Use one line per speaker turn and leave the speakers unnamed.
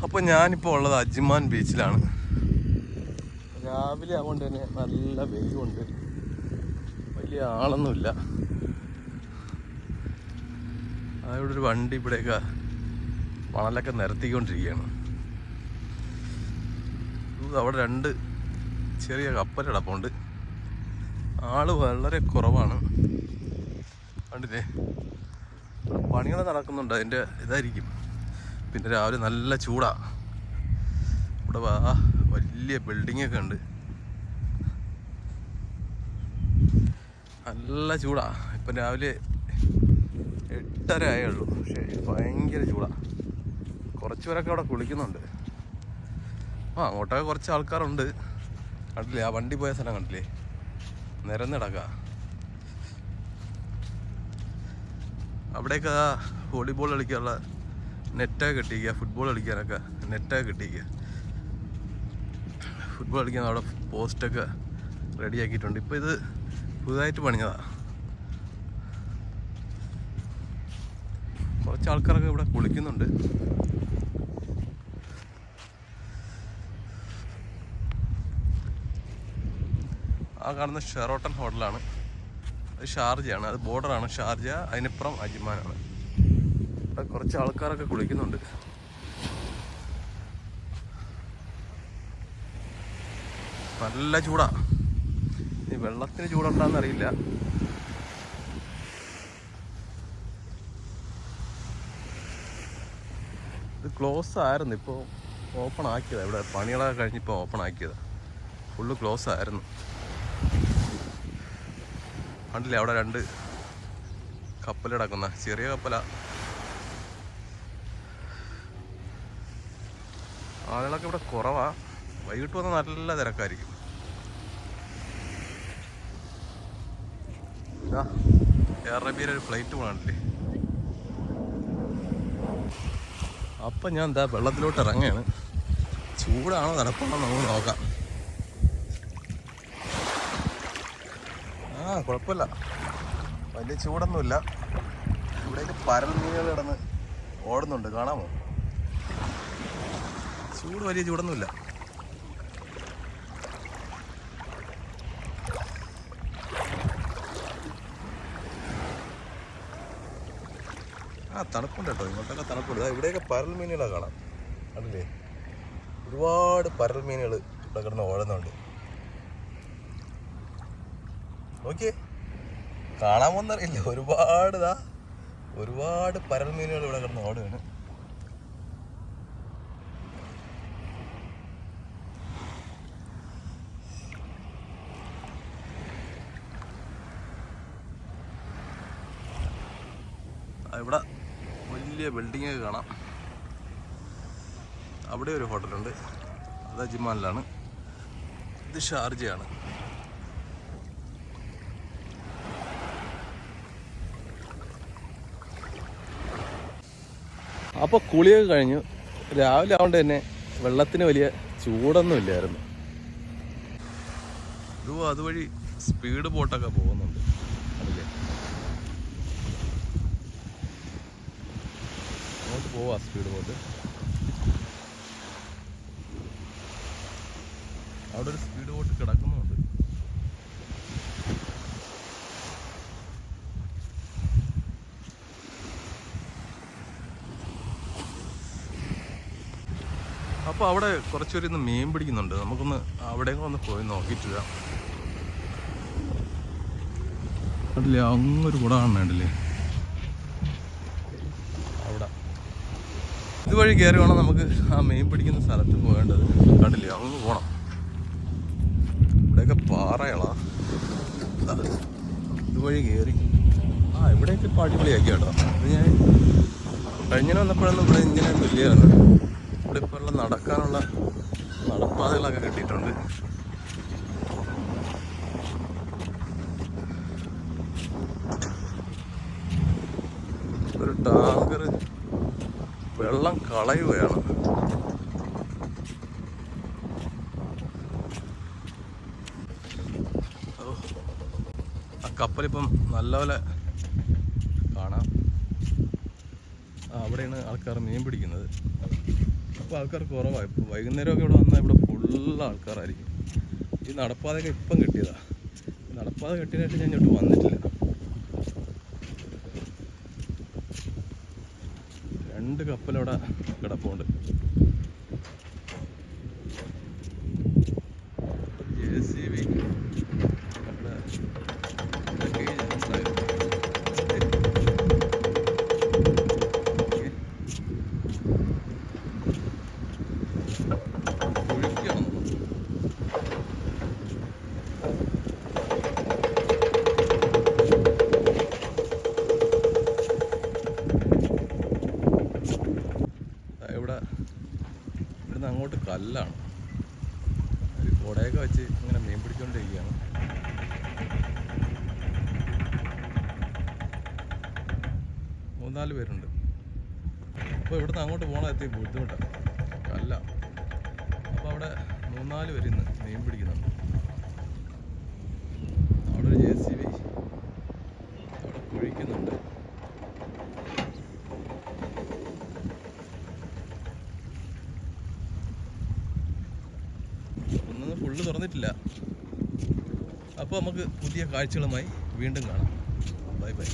അപ്പോൾ ഞാനിപ്പോൾ ഉള്ളത് അജ്മാൻ ബീച്ചിലാണ്. രാവിലെ ആവുകൊണ്ട് തന്നെ നല്ല വെയിലുണ്ട്, വലിയ ആളൊന്നുമില്ല. അവിടെ ഒരു വണ്ടി ഇവിടെയൊക്കെ മണലൊക്കെ നിരത്തിക്കൊണ്ടിരിക്കുകയാണ്. അവിടെ 2 ചെറിയ കപ്പലിടപ്പുണ്ട്. ആള് വളരെ കുറവാണ്. കണ്ടില്ലേ, പണികൾ നടക്കുന്നുണ്ട്, അതിൻ്റെ ഇതായിരിക്കും. പിന്നെ രാവിലെ നല്ല ചൂടാ. ഇവിടെ വലിയ ബിൽഡിങ്ങൊക്കെ ഉണ്ട്, നല്ല ചൂടാ. ഇപ്പം രാവിലെ 8:30 ആയുള്ളൂ, പക്ഷേ ഭയങ്കര ചൂടാ. കുറച്ച് പേരൊക്കെ അവിടെ കുളിക്കുന്നുണ്ട്. അങ്ങോട്ടൊക്കെ കുറച്ച് ആൾക്കാരുണ്ട്. കണ്ടില്ലേ, ആ വണ്ടി പോയ സ്ഥലം കണ്ടില്ലേ, നിരന്നിടക്ക. അവിടെയൊക്കെ വോളിബോൾ കളിക്കാനുള്ള നെറ്റൊക്കെ കെട്ടിക്കുക, ഫുട്ബോൾ കളിക്കാനൊക്കെ നെറ്റൊക്കെ കെട്ടിക്കുക. ഫുട്ബോൾ കളിക്കാൻ അവിടെ പോസ്റ്റൊക്കെ റെഡിയാക്കിയിട്ടുണ്ട്. ഇപ്പോൾ ഇത് പുതുതായിട്ട് പണിഞ്ഞതാണ്. കുറച്ച് ആൾക്കാരൊക്കെ ഇവിടെ കുളിക്കുന്നുണ്ട്. ആ കാണുന്ന ഷെറോട്ടൺ ഹോട്ടലാണ്. അത് ഷാർജയാണ്, അത് ബോർഡറാണ് ഷാർജ, അതിനിപ്പുറം അജ്മാനാണ്. ഇവിടെ കുറച്ച് ആൾക്കാരൊക്കെ കുളിക്കുന്നുണ്ട്. നല്ല ചൂടാ. ഈ വെള്ളത്തിന് ചൂടുണ്ടാന്നറിയില്ല. ഇത് ക്ലോസ് ആയിരുന്നു, ഇപ്പോൾ ഓപ്പൺ ആക്കിയതാണ്. ഇവിടെ പണികളൊക്കെ കഴിഞ്ഞിപ്പോൾ ഓപ്പൺ ആക്കിയതാണ്. ഫുള്ള് ക്ലോസ് ആയിരുന്നു. കണ്ടില്ലേ, അവിടെ 2 കപ്പലിടക്കുന്ന, ചെറിയ കപ്പല. ആളുകളൊക്കെ ഇവിടെ കുറവാ. വൈകിട്ട് വന്നാൽ നല്ല തിരക്കായിരിക്കും. എയർ അറേബ്യയിൽ ഒരു ഫ്ലൈറ്റ് പോകണില്ലേ. അപ്പം ഞാൻ എന്താ വെള്ളത്തിലോട്ട് ഇറങ്ങുകയാണ്. ചൂടാണോ തണുപ്പാണോ നമുക്ക് നോക്കാം. കുഴപ്പമില്ല, വലിയ ചൂടൊന്നുമില്ല. ഇവിടേക്ക് പരൽ മീനുകൾ കിടന്ന് ഓടുന്നുണ്ട്, കാണാമോ? ചൂട് വലിയ ചൂടൊന്നുമില്ല. തണുപ്പുണ്ട് കേട്ടോ, ഇങ്ങോട്ടൊക്കെ തണുപ്പുണ്ട്. ഇവിടെയൊക്കെ പരൽ മീനുകളാണ് കാണാം, കണ്ടില്ലേ? ഒരുപാട് പരൽ മീനുകൾ ഇവിടെ കിടന്ന് ഓടുന്നുണ്ട്. ഓക്കെ, കാണാമോന്നറിയില്ല. ഒരുപാട് പരൽ മീനുകൾ ഇവിടെ കിടന്ന് ഓടുകയാണ്. ഇവിടെ വലിയ ബിൽഡിങ്ങൊക്കെ കാണാം. അവിടെ ഒരു ഹോട്ടലുണ്ട്, അത് അജ്മാനിലാണ്. ഇത് ഷാർജയാണ്. അപ്പോൾ കുളിയൊക്കെ കഴിഞ്ഞു. രാവിലെ ആവുകൊണ്ട് തന്നെ വെള്ളത്തിന് വലിയ ചൂടൊന്നും ഇല്ലായിരുന്നു. അതുവഴി സ്പീഡ് ബോട്ടൊക്കെ പോകുന്നുണ്ട്, അതില്ലേ അങ്ങോട്ട് പോവാ സ്പീഡ് ബോട്ട്. അവിടെ ഒരു സ്പീഡ് ബോട്ട് കിടക്കുന്നുണ്ട്. അപ്പോൾ അവിടെ കുറച്ചുപേര് ഇന്ന് മീൻ പിടിക്കുന്നുണ്ട്. നമുക്കൊന്ന് അവിടെയൊക്കെ ഒന്ന് പോയി നോക്കിയിട്ട് വരാം. കണ്ടില്ലേ, അങ്ങൊരു കുട കാണുന്നുണ്ടല്ലേ അവിടെ. ഇതുവഴി കയറി വേണം നമുക്ക് ആ മീൻ പിടിക്കുന്ന സ്ഥലത്ത് പോകേണ്ടത്. കണ്ടില്ലേ, അങ്ങ് പോകണം. ഇവിടെയൊക്കെ പാറകളാ. ഇതുവഴി കയറി ഇവിടെയൊക്കെ ഇപ്പോൾ അടിപൊളിയാക്കി കേട്ടോ. ഇത് ഞാൻ കഴിഞ്ഞ വന്നപ്പോഴൊന്നും ഇവിടെ ഇങ്ങനെ വലിയായിരുന്നു. ഇവിടെ ഇപ്പോൾ ഉള്ള നടക്കാനുള്ള നടപ്പാതകളൊക്കെ കിട്ടിയിട്ടുണ്ട്. ഒരു ടാങ്കർ വെള്ളം കളയുകയാണ്. ആ കപ്പലിപ്പം നല്ലപോലെ കാണാം. അവിടെയാണ് ആൾക്കാർ മീൻ പിടിക്കുന്നത്. ഇപ്പോൾ ആൾക്കാർ കുറവാണ്. ഇപ്പോൾ വൈകുന്നേരമൊക്കെ ഇവിടെ വന്നാൽ ഇവിടെ ഫുള്ള് ആൾക്കാരായിരിക്കും. ഈ നടപ്പാതയൊക്കെ ഇപ്പം കിട്ടിയതാണ്. നടപ്പാത കെട്ടിയതിനായിട്ട് ഞാൻ ഇങ്ങോട്ട് വന്നിട്ടില്ല. 2 കപ്പലവിടെ കിടപ്പുണ്ട്. JCB അവിടെ ഇവിടുന്ന് അങ്ങോട്ട് കല്ലാണ്. ഒരു കുടയൊക്കെ വെച്ച് ഇങ്ങനെ മീൻ പിടിച്ചുകൊണ്ടിരിക്കുകയാണ്. മൂന്നാല് പേരുണ്ട്. അപ്പോൾ ഇവിടുന്ന് അങ്ങോട്ട് പോകണം എത്തി ബുദ്ധിമുട്ടാണ്, കല്ല. അപ്പോൾ അവിടെ 3-4 പേര് ഇന്ന് മീൻ പിടിക്കുന്നുണ്ട്. അവിടെ ഒരു JCB അവിടെ കുഴിക്കുന്നുണ്ട്. ഒന്നും ഫുള്ള് തുറന്നിട്ടില്ല. അപ്പോൾ നമുക്ക് പുതിയ കാഴ്ചകളുമായി വീണ്ടും കാണാം. Bye bye.